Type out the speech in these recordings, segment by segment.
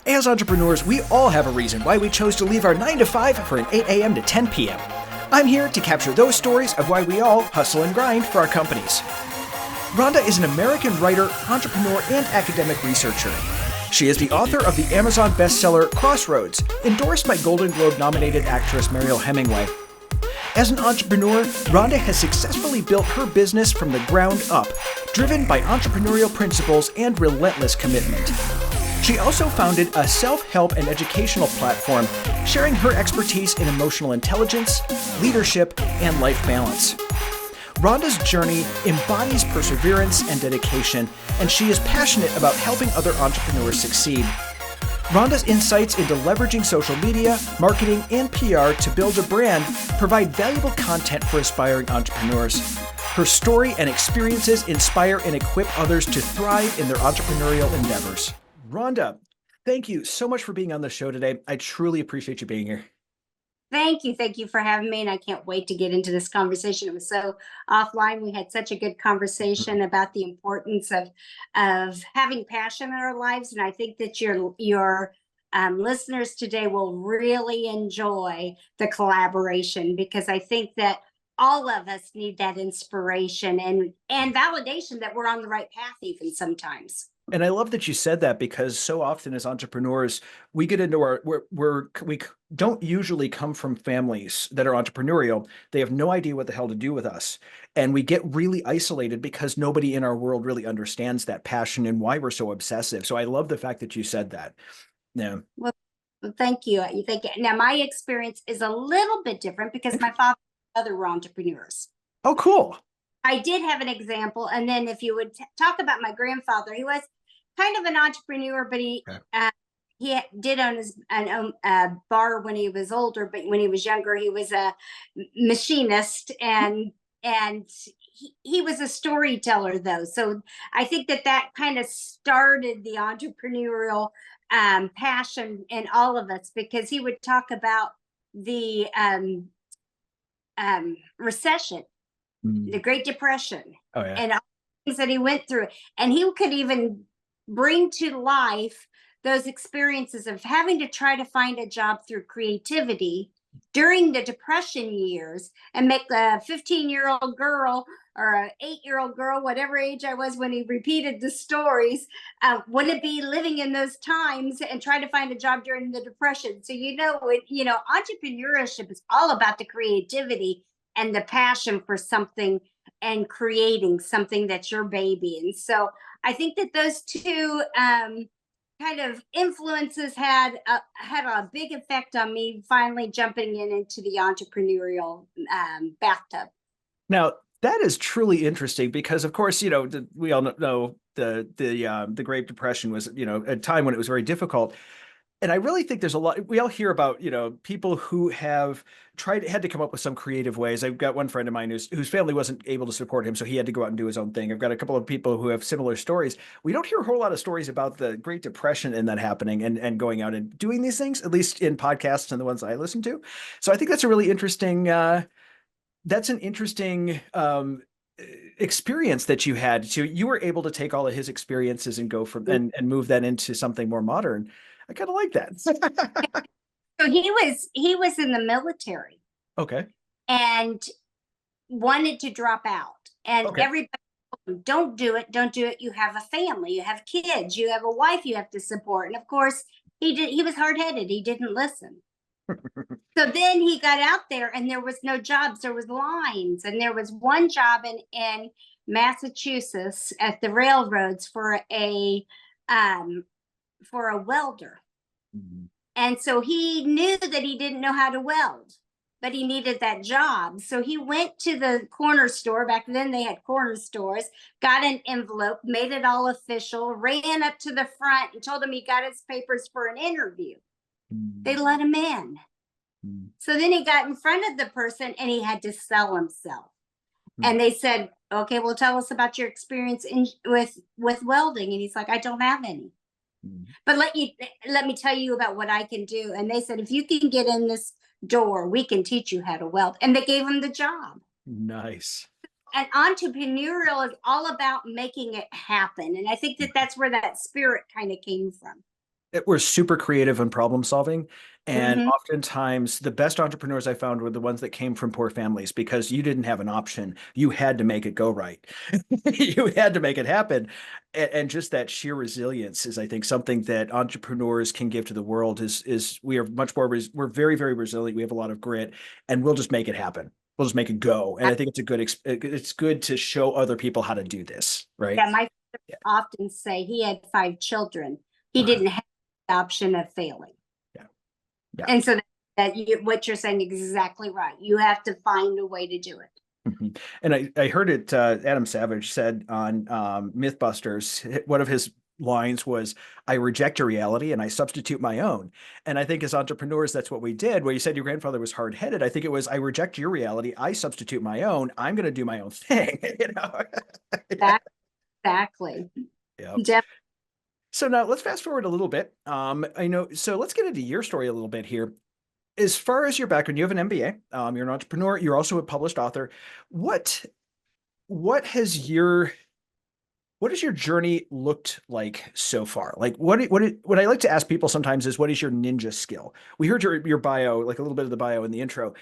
As entrepreneurs, we all have a reason why we chose to leave our 9 to 5 for an 8 a.m. to 10 p.m. I'm here to capture those stories of why we all hustle and grind for our companies. Rhonda is an American writer, entrepreneur, and academic researcher. She is the author of the Amazon bestseller Crossroads, endorsed by Golden Globe-nominated actress Mariel Hemingway. As an entrepreneur, Rhonda has successfully built her business from the ground up, driven by entrepreneurial principles and relentless commitment. She also founded a self-help and educational platform, sharing her expertise in emotional intelligence, leadership, and life balance. Rhonda's journey embodies perseverance and dedication, and she is passionate about helping other entrepreneurs succeed. Rhonda's insights into leveraging social media, marketing, and PR to build a brand provide valuable content for aspiring entrepreneurs. Her story and experiences inspire and equip others to thrive in their entrepreneurial endeavors. Rhonda, thank you so much for being on the show today. I truly appreciate you being here. Thank you. Thank you for having me. And I can't wait to get into this conversation. It was so offline. We had such a good conversation about the importance of having passion in our lives. And I think that your listeners today will really enjoy the collaboration, because I think that all of us need that inspiration and validation that we're on the right path, even sometimes. And I love that you said that, because so often as entrepreneurs, we get into we don't usually come from families that are entrepreneurial. They have no idea what the hell to do with us. And we get really isolated because nobody in our world really understands that passion and why we're so obsessive. So I love the fact that you said that. Yeah. Well, thank you. Thank you. Now, my experience is a little bit different because my father and mother were entrepreneurs. Oh, cool. I did have an example. And then if you would talk about my grandfather, he was kind of an entrepreneur, but he did own a bar when he was older. But when he was younger, he was a machinist, and he was a storyteller, though. So I think that kind of started the entrepreneurial passion in all of us, because he would talk about the recession, the Great Depression, and all the things that he went through, and he could even bring to life those experiences of having to try to find a job through creativity during the Depression years, and make a 15-year-old girl or an 8-year-old girl, whatever age I was when he repeated the stories, wouldn't be living in those times and try to find a job during the Depression. So, entrepreneurship is all about the creativity and the passion for something and creating something that's your baby. And so I think that those two kind of influences had a big effect on me finally jumping into the entrepreneurial bathtub. Now, that is truly interesting, because, of course, we all know the Great Depression was, a time when it was very difficult. And I really think there's a lot, we all hear about, people who had to come up with some creative ways. I've got one friend of mine whose family wasn't able to support him, so he had to go out and do his own thing. I've got a couple of people who have similar stories. We don't hear a whole lot of stories about the Great Depression and that happening and going out and doing these things, at least in podcasts and the ones I listen to. So I think that's a really interesting, experience that you had. So you were able to take all of his experiences and go from and move that into something more modern. I kind of like that. So he was in the military. Okay. And wanted to drop out. And everybody told him, don't do it. Don't do it. You have a family, you have kids, you have a wife you have to support. And of course, he was hard-headed. He didn't listen. So then he got out there, and there was no jobs. There was lines. And there was one job in Massachusetts at the railroads for a welder. Mm-hmm. And so he knew that he didn't know how to weld, but he needed that job. So he went to the corner store. Back then they had corner stores, got an envelope, made it all official, ran up to the front and told him he got his papers for an interview. Mm-hmm. They let him in. Mm-hmm. So then he got in front of the person and he had to sell himself. Mm-hmm. And they said, okay, well, tell us about your experience with welding. And he's like, I don't have any. But let me tell you about what I can do. And they said, if you can get in this door, we can teach you how to weld. And they gave him the job. Nice. And entrepreneurial is all about making it happen. And I think that that's where that spirit kind of came from. We're super creative and problem solving. And Hmm. oftentimes the best entrepreneurs I found were the ones that came from poor families because you didn't have an option. You had to make it go right. You had to make it happen. And just that sheer resilience is, I think, something that entrepreneurs can give to the world is we are much more, we're very, very resilient. We have a lot of grit and we'll just make it happen. We'll just make it go. And I think it's good to show other people how to do this, right? Yeah, my father Yeah. often say he had 5 children. He Uh-huh. didn't have the option of failing. Yeah. Yeah. And so what you're saying exactly right. You have to find a way to do it. Mhm. And I heard it, Adam Savage said on Mythbusters, one of his lines was, I reject your reality and I substitute my own. And I think as entrepreneurs, that's what we did. Where you said your grandfather was hard headed, I think it was, I reject your reality, I substitute my own. I'm going to do my own thing. Yeah. Exactly. Yeah. Def- So now let's fast forward a little bit. I know, so let's get into your story a little bit here. As far as your background, you have an MBA. You're an entrepreneur. You're also a published author. What what has your what has your journey looked like so far? Like what I like to ask people sometimes is what is your ninja skill? We heard your bio, like a little bit of the bio in the intro,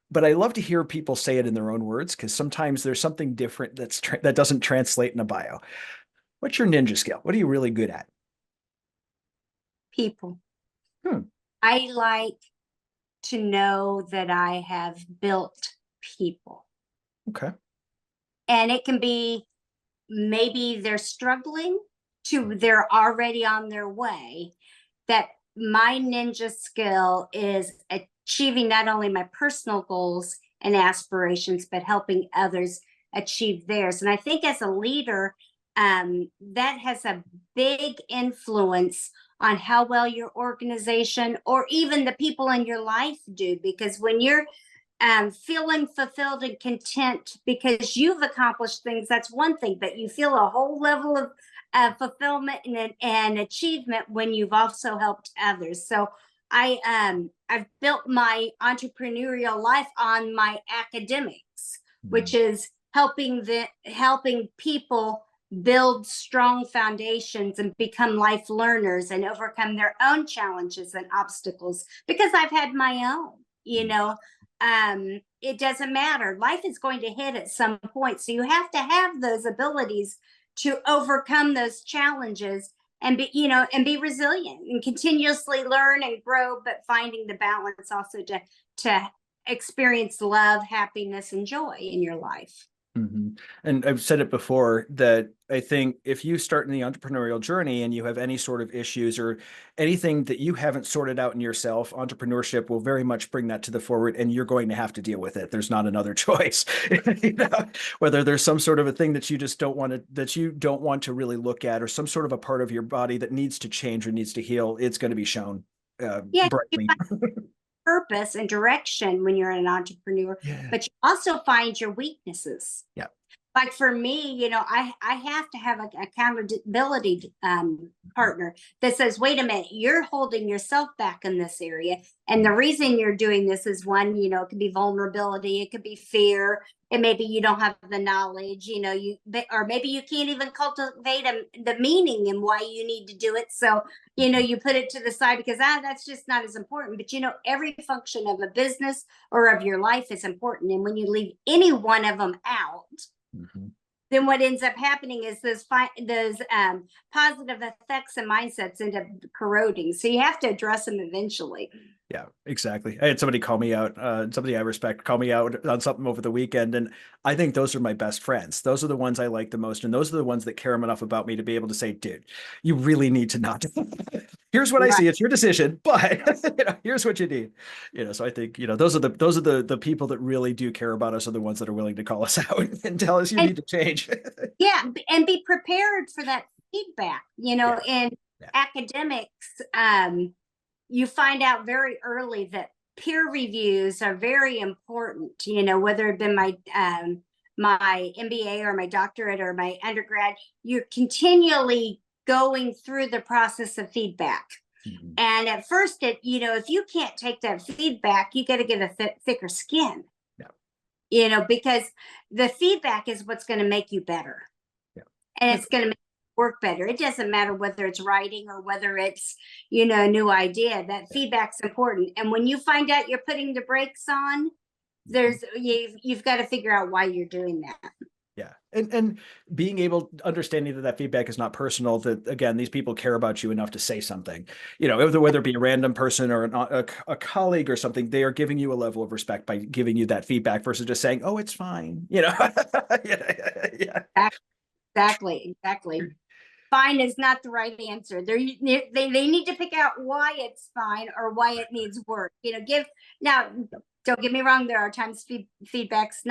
but I love to hear people say it in their own words because sometimes there's something different that doesn't translate in a bio. What's your ninja skill? What are you really good at? People. Hmm. I like to know that I have built people. Okay. And it can be maybe they're struggling to they're already on their way. That my ninja skill is achieving not only my personal goals and aspirations, but helping others achieve theirs. And I think as a leader, that has a big influence on how well your organization or even the people in your life do. Because when you're feeling fulfilled and content because you've accomplished things, that's one thing, but you feel a whole level of fulfillment and achievement when you've also helped others. So I've built my entrepreneurial life on my academics, which is helping people build strong foundations and become life learners and overcome their own challenges and obstacles, because I've had my own, you know. It doesn't matter, life is going to hit at some point, so you have to have those abilities to overcome those challenges and be resilient and continuously learn and grow, but finding the balance also to experience love, happiness, and joy in your life. Mm-hmm. And I've said it before that I think if you start in the entrepreneurial journey and you have any sort of issues or anything that you haven't sorted out in yourself, entrepreneurship will very much bring that to the forward and you're going to have to deal with it. There's not another choice. You know, whether there's some sort of a thing that you just don't want to really look at, or some sort of a part of your body that needs to change or needs to heal, it's going to be shown Yeah, brightly. purpose and direction when you're an entrepreneur, Yeah. but you also find your weaknesses. Yeah. Like for me, I have to have an accountability partner that says, wait a minute, you're holding yourself back in this area. And the reason you're doing this is one, it could be vulnerability, it could be fear, and maybe you don't have the knowledge, or maybe you can't even cultivate the meaning and why you need to do it. So, you put it to the side because that's just not as important. But, every function of a business or of your life is important. And when you leave any one of them out, Mm-hmm. then what ends up happening is those positive effects and mindsets end up corroding. So you have to address them eventually. Yeah, exactly. I had somebody call me out, somebody I respect call me out on something over the weekend. And I think those are my best friends. Those are the ones I like the most. And those are the ones that care enough about me to be able to say, dude, you really need to not. Here's what I Right. see. It's your decision, but here's what you need. So I think, those are the people that really do care about us are the ones that are willing to call us out and tell us you And need to change. yeah, and be prepared for that feedback. Yeah. In Yeah. academics, you find out very early that peer reviews are very important. Whether it been my MBA or my doctorate or my undergrad, you're continually going through the process of feedback. Mm-hmm. And at first, if you can't take that feedback, you got to get a thicker skin. Yeah. Because the feedback is what's going to make you better. Yeah. And it's going to make work better. It doesn't matter whether it's writing or whether it's, a new idea. That feedback's important. And when you find out you're putting the brakes on, you've got to figure out why you're doing that. Yeah. And being able, understanding that feedback is not personal, that again, these people care about you enough to say something, whether it be a random person or a colleague or something, they are giving you a level of respect by giving you that feedback versus just saying, oh, it's fine. Yeah. Exactly. Fine is not the right answer. They need to pick out why it's fine or why it needs work. Now, don't get me wrong. There are times feedback's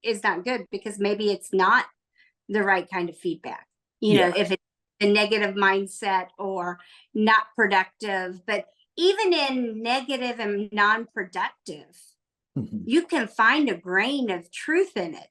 is not good because maybe it's not the right kind of feedback. If it's a negative mindset or not productive, but even in negative and non-productive, you can find a grain of truth in it.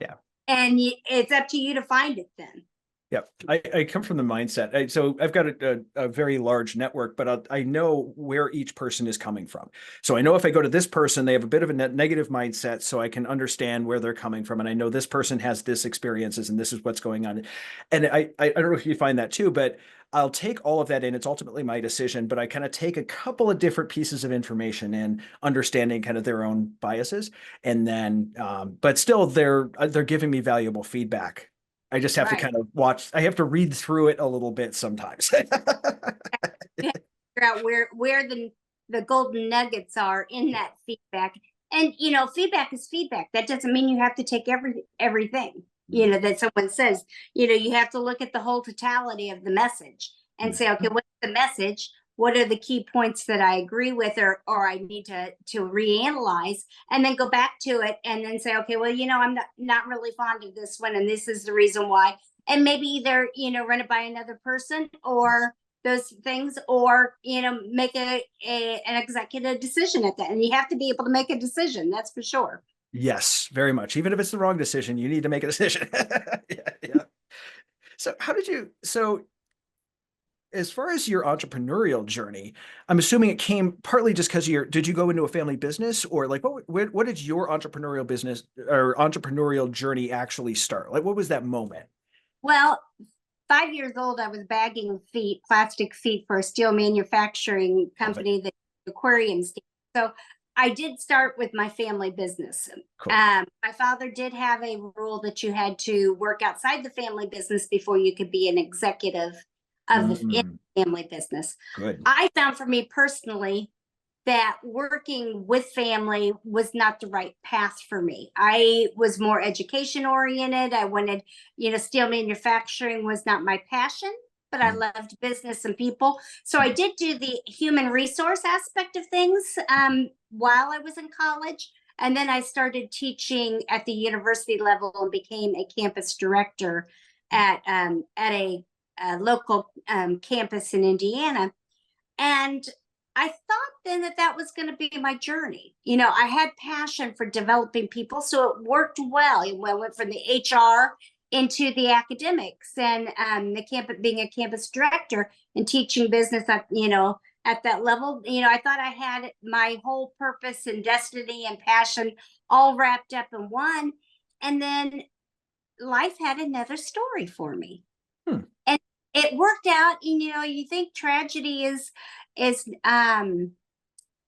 Yeah. And it's up to you to find it then. Yeah, I come from the mindset. So I've got a very large network, but I know where each person is coming from. So I know if I go to this person, they have a bit of a negative mindset, so I can understand where they're coming from. And I know this person has this experiences and this is what's going on. And I don't know if you find that too, but I'll take all of that in. It's ultimately my decision, but I kind of take a couple of different pieces of information in, understanding kind of their own biases. And then, but still they're giving me valuable feedback. I just have to kind of watch. I have to read through it a little bit sometimes. You have to figure out where the golden nuggets are in that feedback. And, feedback is feedback. That doesn't mean you have to take everything, that someone says. You have to look at the whole totality of the message and say, okay, what's the message? What are the key points that I agree with or I need to reanalyze, and then go back to it and then say, okay, well, I'm not really fond of this one, and this is the reason why. And maybe either, run it by another person or those things, or, make an executive decision at that. And you have to be able to make a decision. That's for sure. Yes, very much. Even if it's the wrong decision, you need to make a decision. Yeah. So as far as your entrepreneurial journey, I'm assuming it came partly just because did you go into a family business, or like what did your entrepreneurial business or entrepreneurial journey actually start? Like, what was that moment? Well, 5 years old, I was bagging plastic feet for a steel manufacturing company, the aquariums. So I did start with my family business. Cool. My father did have a rule that you had to work outside the family business before you could be an executive of the family business. Good. I found for me personally that working with family was not the right path for me. I was more education oriented. I wanted, steel manufacturing was not my passion, but I loved business and people. So I did do the human resource aspect of things while I was in college. And then I started teaching at the university level and became a campus director at a local campus in Indiana. And I thought then that was going to be my journey. I had passion for developing people, so it worked well. I went from the HR into the academics and the campus, being a campus director and teaching business at that level. I thought I had my whole purpose and destiny and passion all wrapped up in one. And then life had another story for me. And it worked out. You think tragedy is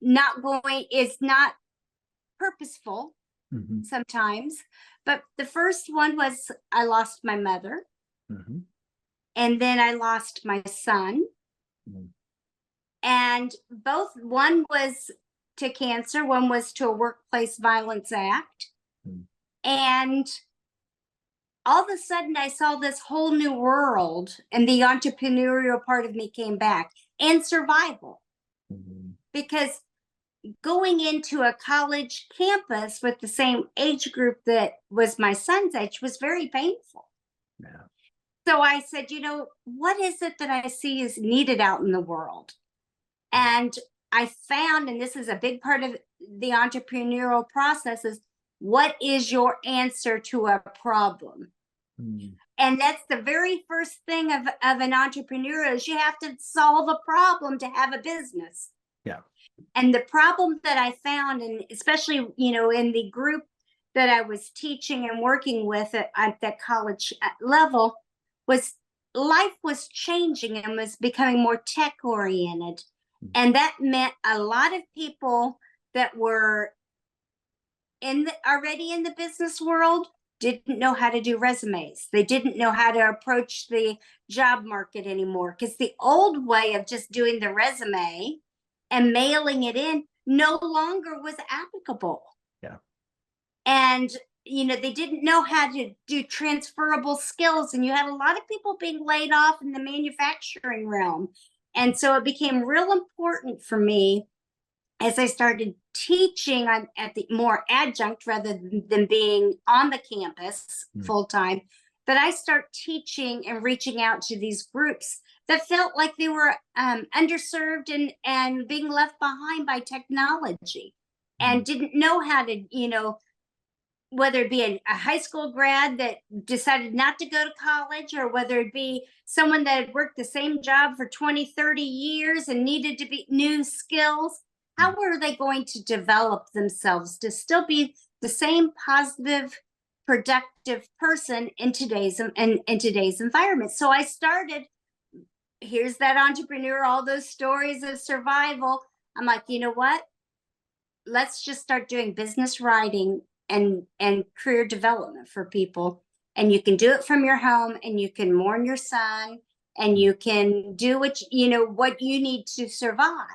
not purposeful sometimes, but the first one was I lost my mother, and then I lost my son, and one was to cancer, one was to a workplace violence act, and all of a sudden I saw this whole new world, and the entrepreneurial part of me came back, and survival. Because going into a college campus with the same age group that was my son's age was very painful. Yeah. So I said, what is it that I see is needed out in the world? And I found, and this is a big part of the entrepreneurial process, is what is your answer to a problem? And that's the very first thing of an entrepreneur is you have to solve a problem to have a business. Yeah. And the problem that I found, and especially, in the group that I was teaching and working with at that college level, was life was changing and was becoming more tech oriented. And that meant a lot of people that were already in the business world didn't know how to do resumes. They didn't know how to approach the job market anymore, because the old way of just doing the resume and mailing it in no longer was applicable. Yeah. And they didn't know how to do transferable skills, and you had a lot of people being laid off in the manufacturing realm. And so it became real important for me, as I started teaching at the more adjunct rather than being on the campus full time, that I start teaching and reaching out to these groups that felt like they were underserved and being left behind by technology, and didn't know how to, whether it be a high school grad that decided not to go to college, or whether it be someone that had worked the same job for 20, 30 years and needed to be new skills. How were they going to develop themselves to still be the same positive, productive person in today's environment? So I started, here's that entrepreneur, all those stories of survival. I'm like, you know what? Let's just start doing business writing and career development for people. And you can do it from your home, and you can mourn your son, and you can do what you need to survive.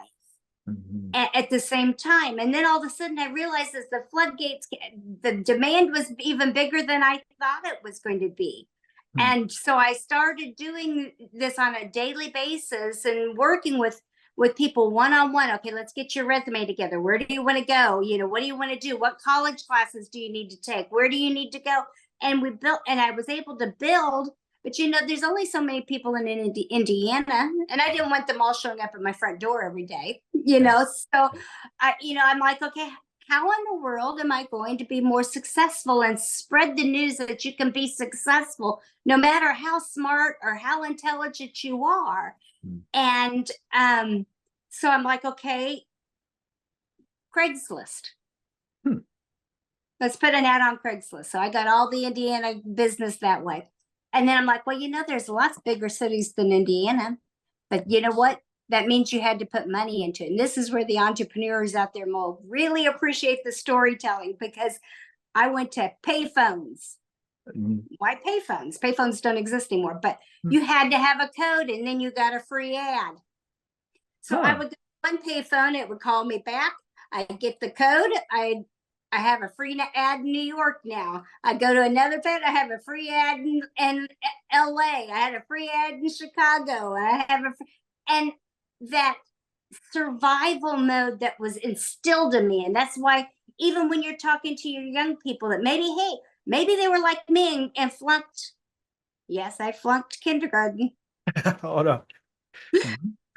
At the same time. And then all of a sudden I realized, as the floodgates, the demand was even bigger than I thought it was going to be. And so I started doing this on a daily basis and working with people one-on-one. Okay, let's get your resume together. Where do you want to go? What do you want to do? What college classes do you need to take? Where do you need to go? And we built, and I was able to build. But there's only so many people in Indiana, and I didn't want them all showing up at my front door every day, So I'm like, okay, how in the world am I going to be more successful and spread the news that you can be successful no matter how smart or how intelligent you are? And so I'm like, okay, Craigslist. Let's put an ad on Craigslist. So I got all the Indiana business that way. And then I'm like, well, there's lots bigger cities than Indiana, but you know what? That means you had to put money into it. And this is where the entrepreneurs out there will really appreciate the storytelling, because I went to payphones. Why payphones? Payphones don't exist anymore, but you had to have a code, and then you got a free ad. So I would go to one payphone, it would call me back. I'd get the code. I have a free ad in New York now. I go to another pet, I have a free ad in LA. I had a free ad in Chicago. And that survival mode that was instilled in me. And that's why, even when you're talking to your young people that maybe they were like me and flunked. Yes, I flunked kindergarten. Oh, no.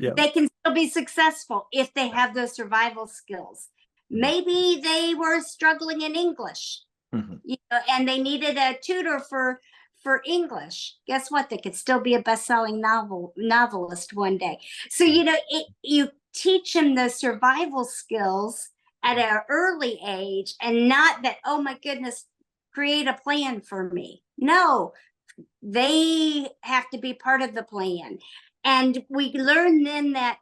Yeah. They can still be successful if they have those survival skills. Maybe they were struggling in English, and they needed a tutor for English. Guess what? They could still be a best-selling novelist one day. So, you teach them the survival skills at an early age, and not that, oh my goodness, create a plan for me. No, they have to be part of the plan. And we learn then that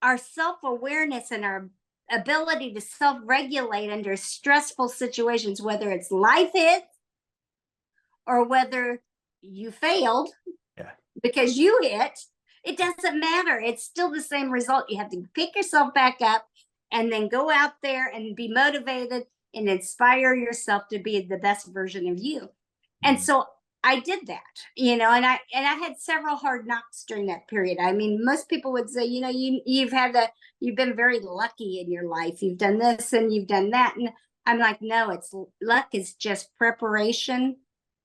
our self-awareness and our ability to self-regulate under stressful situations, whether it's life hits or whether you failed because you hit, it doesn't matter. It's still the same result. You have to pick yourself back up and then go out there and be motivated and inspire yourself to be the best version of you. And so I did that, and I had several hard knocks during that period. I mean, most people would say, you've been very lucky in your life. You've done this and you've done that. And I'm like, no, luck is just preparation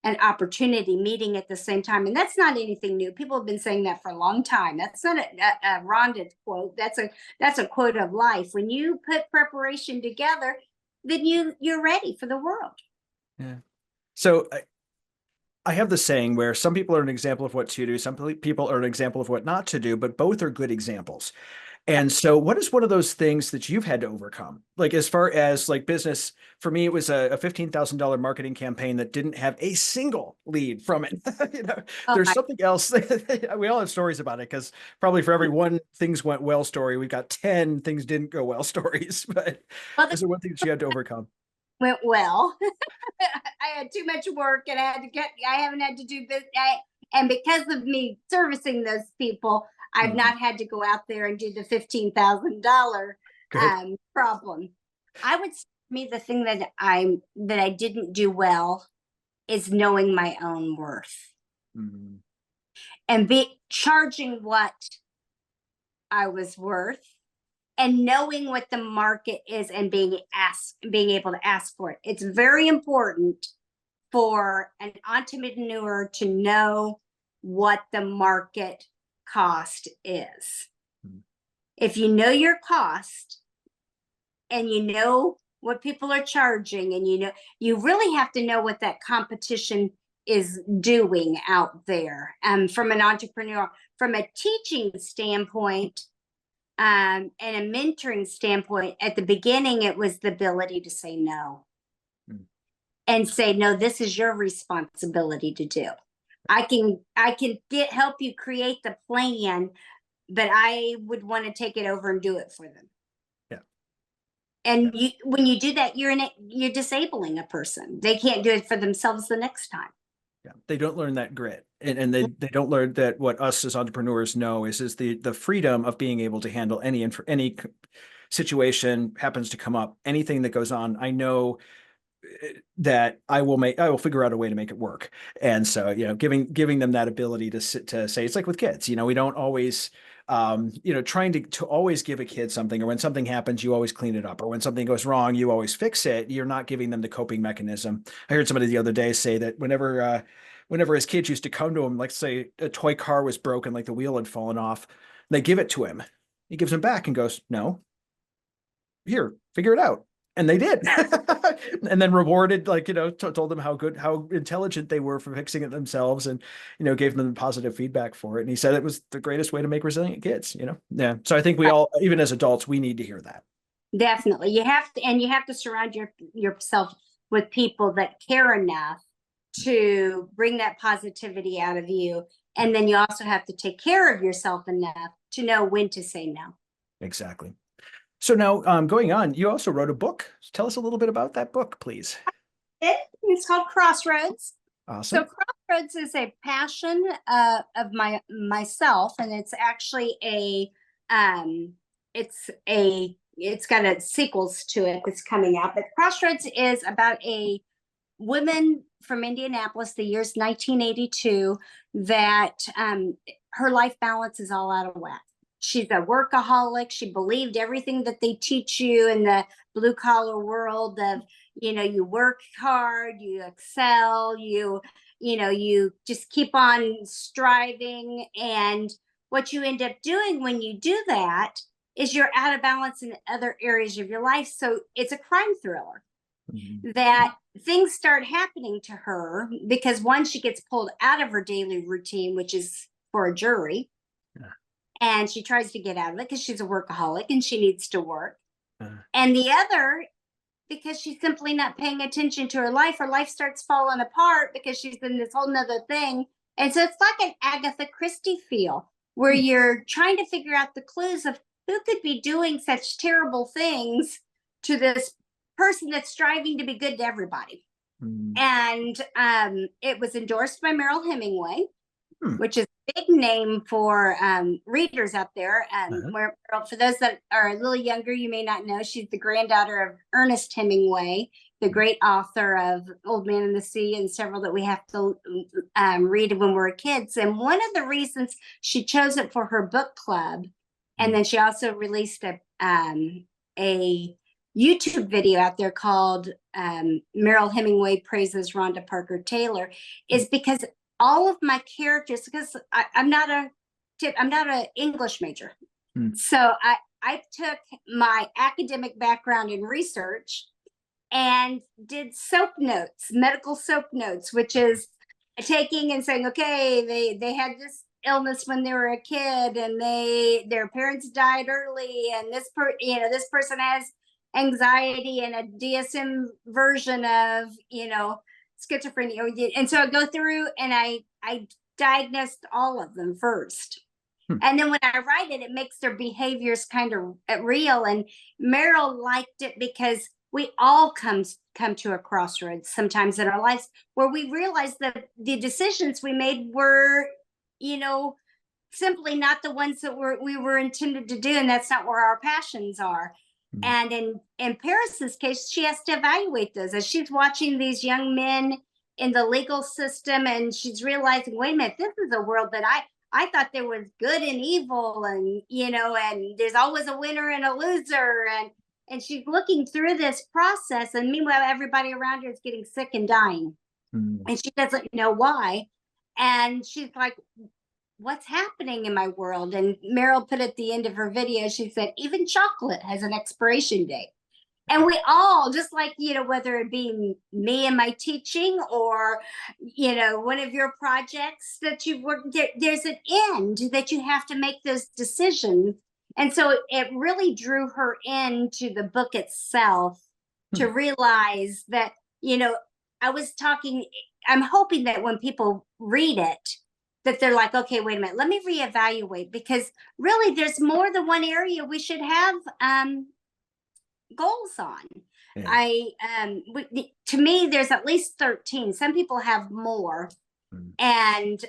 and opportunity meeting at the same time. And that's not anything new. People have been saying that for a long time. That's not a Rhonda quote. That's a quote of life. When you put preparation together, then you're ready for the world. Yeah. So I have the saying where some people are an example of what to do, some people are an example of what not to do, but both are good examples. And so what is one of those things that you've had to overcome? Like as far as like business, for me, it was a $15,000 marketing campaign that didn't have a single lead from it. You know, Oh there's my, something else. We all have stories about it because probably for every one things went well story, we've got 10 things didn't go well stories. But well, this is there one thing that you had to overcome? went well. I had too much work and I haven't had to do business. And because of me servicing those people, I've Mhm. not had to go out there and do the $15,000 Good. problem. I would say to me the thing that I didn't do well is knowing my own worth Mhm. and be charging what I was worth and knowing what the market is and being able to ask for it. It's very important for an entrepreneur to know what the market cost is. Mhm. If you know your cost and you know what people are charging, and you really have to know what that competition is doing out there. From an entrepreneur, from a teaching standpoint, and a mentoring standpoint, at the beginning, it was the ability to say no Mhm. and say, no, this is your responsibility to do. I can help you create the plan, but I would want to take it over and do it for them. Yeah. And when you do that, you're disabling a person. They can't do it for themselves the next time. Yeah, they don't learn that grit, and they don't learn that what us as entrepreneurs know is the freedom of being able to handle any situation happens to come up, anything that goes on. I know that I will figure out a way to make it work. And so, you know, giving them that ability to say, it's like with kids, you know, we don't always, you know, trying to always give a kid something, or when something happens, you always clean it up, or when something goes wrong, you always fix it. You're not giving them the coping mechanism. I heard somebody the other day say that whenever his kids used to come to him, like say a toy car was broken, like the wheel had fallen off, they give it to him. He gives them back and goes, no, here, figure it out. And they did. And then rewarded, like, you know, told them how intelligent they were for fixing it themselves, and, you know, gave them positive feedback for it. And he said it was the greatest way to make resilient kids, you know? Yeah. So I think we all, even as adults, we need to hear that. Definitely. You have to surround yourself with people that care enough to bring that positivity out of you. And then you also have to take care of yourself enough to know when to say no. Exactly. So now, going on, you also wrote a book. Tell us a little bit about that book, please. It's called Crossroads. So Awesome. Crossroads is a passion of myself, and it's actually it's got a sequels to it that's coming out. But Crossroads is about a woman from Indianapolis, the year's 1982, that her life balance is all out of whack. She's a workaholic. She believed everything that they teach you in the blue collar world of, you work hard, you excel, you just keep on striving. And what you end up doing when you do that is you're out of balance in other areas of your life. So it's a crime thriller Mhm. that things start happening to her because one, she gets pulled out of her daily routine, which is for a jury, Yeah. and she tries to get out of it because she's a workaholic and she needs to work. Uh, And the other, because she's simply not paying attention to her life starts falling apart because she's in this whole nother thing. And so it's like an Agatha Christie feel where hmm. you're trying to figure out the clues of who could be doing such terrible things to this person that's striving to be good to everybody. Mhm. And it was endorsed by Merrill Hemingway, Hmm. which is a big name for readers out there. Uh-huh. Where, for those that are a little younger, you may not know, she's the granddaughter of Ernest Hemingway, the great author of Old Man and the Sea and several that we have to read when we're kids. And one of the reasons she chose it for her book club, and then she also released a YouTube video out there called Merrill Hemingway Praises Rhonda Parker Taylor, is because all of my characters, because I'm not an English major. Hmm. So I took my academic background in research and did soap notes, medical soap notes, which is taking and saying, okay, they had this illness when they were a kid, and their parents died early, and this person has anxiety and a DSM version of schizophrenia. And so I go through and I diagnosed all of them first. And then when I write it, it makes their behaviors kind of real. And Meryl liked it because we all come to a crossroads sometimes in our lives where we realize that the decisions we made were, simply not the ones that we were intended to do. And that's not where our passions are. And in Paris's case, she has to evaluate those as she's watching these young men in the legal system, and she's realizing, wait a minute, this is a world that I thought there was good and evil, and and there's always a winner and a loser, and she's looking through this process, and meanwhile everybody around her is getting sick and dying, and she doesn't know why, and she's like, what's happening in my world? And Meryl put at the end of her video, she said, even chocolate has an expiration date. And we all, just like, whether it be me and my teaching or, one of your projects that you've worked, there's an end that you have to make those decisions. And so it really drew her into the book itself to realize that, I'm hoping that when people read it, that they're like, okay, wait a minute, let me reevaluate, because really there's more than one area we should have goals on. Yeah. To me, there's at least 13. Some people have more. And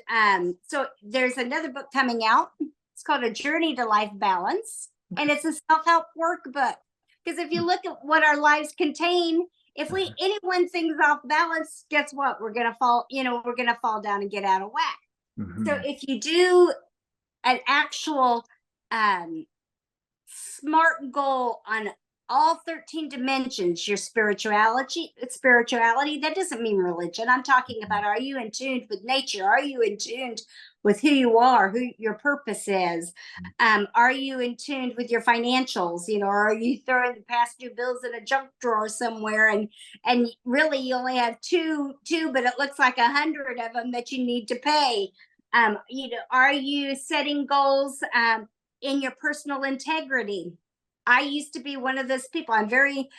so there's another book coming out. It's called A Journey to Life Balance. And it's a self-help workbook. Because if you look at what our lives contain, if any one thing's off balance, guess what? We're gonna fall, we're gonna fall down and get out of whack. So if you do an actual SMART goal on all 13 dimensions, your spirituality, that doesn't mean religion. I'm talking about, are you in tune with nature? Are you in tune with who you are, who your purpose is? Are you in tune with your financials? Are you throwing the past due bills in a junk drawer somewhere, and really you only have two, but it looks like 100 of them that you need to pay? Are you setting goals in your personal integrity? I used to be one of those people. I'm very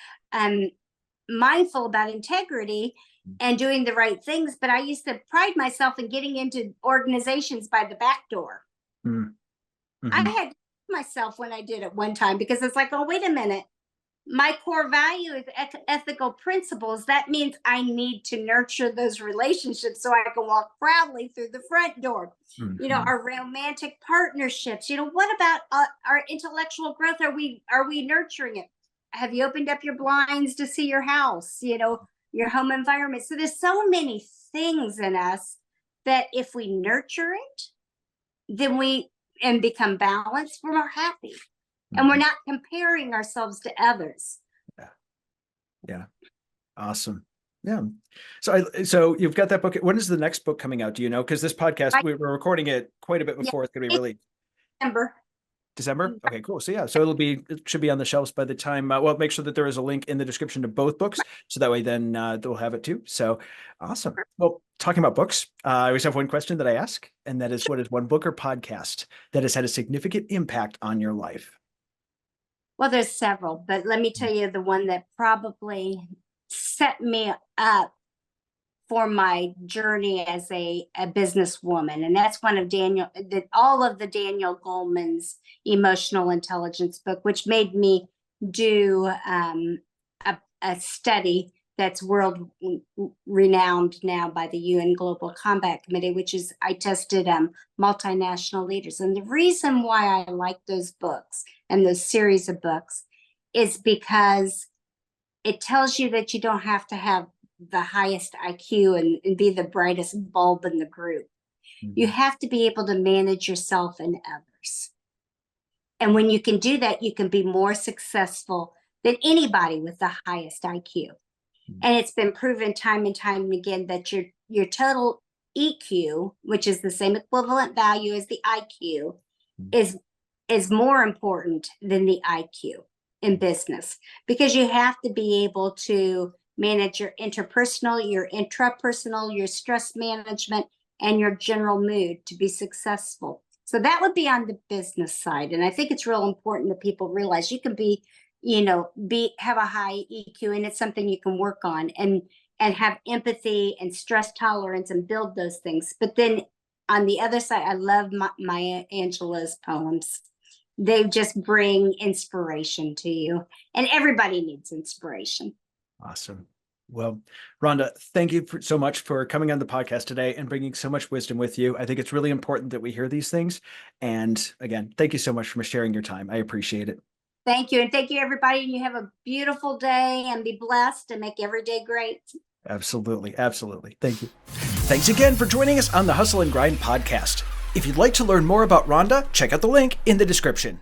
mindful about integrity and doing the right things, but I used to pride myself in getting into organizations by the back door. I had to myself when I did it one time, because it's like, oh, wait a minute. My core value is ethical principles. That means I need to nurture those relationships so I can walk proudly through the front door. Our romantic partnerships. What about our intellectual growth? Are we nurturing it? Have you opened up your blinds to see your house? Your home environment. So there's so many things in us that if we nurture it, then we become balanced, we're more happy. And we're not comparing ourselves to others. Yeah. Awesome. Yeah. So you've got that book. When is the next book coming out? Do you know? Because this podcast, we're recording it quite a bit before it's going to be released. December? Okay, cool. So yeah, so it should be on the shelves by the time, well, make sure that there is a link in the description to both books. So that way then they'll have it too. So awesome. Well, talking about books, I always have one question that I ask, and that is, what is one book or podcast that has had a significant impact on your life? Well, there's several, but let me tell you the one that probably set me up for my journey as a businesswoman. And that's one of all of the Daniel Goleman's emotional intelligence book, which made me do a study that's world renowned now by the UN Global Combat Committee, which is, I tested multinational leaders. And the reason why I like those books and those series of books is because it tells you that you don't have to have the highest IQ and be the brightest bulb in the group. You have to be able to manage yourself and others. And when you can do that, you can be more successful than anybody with the highest IQ. And it's been proven time and time again that your total EQ, which is the same equivalent value as the IQ, is more important than the IQ in business, because you have to be able to manage your interpersonal, your intrapersonal, your stress management, and your general mood to be successful. So that would be on the business side. And I think it's real important that people realize you can be, have a high EQ, and it's something you can work on, and have empathy and stress tolerance and build those things. But then on the other side, I love Maya Angelou's poems. They just bring inspiration to you, and everybody needs inspiration. Awesome. Well, Rhonda, thank you so much for coming on the podcast today and bringing so much wisdom with you. I think it's really important that we hear these things. And again, thank you so much for sharing your time. I appreciate it. Thank you. And thank you, everybody. And you have a beautiful day, and be blessed, and make every day great. Absolutely. Absolutely. Thank you. Thanks again for joining us on the Hustle and Grind podcast. If you'd like to learn more about Rhonda, check out the link in the description.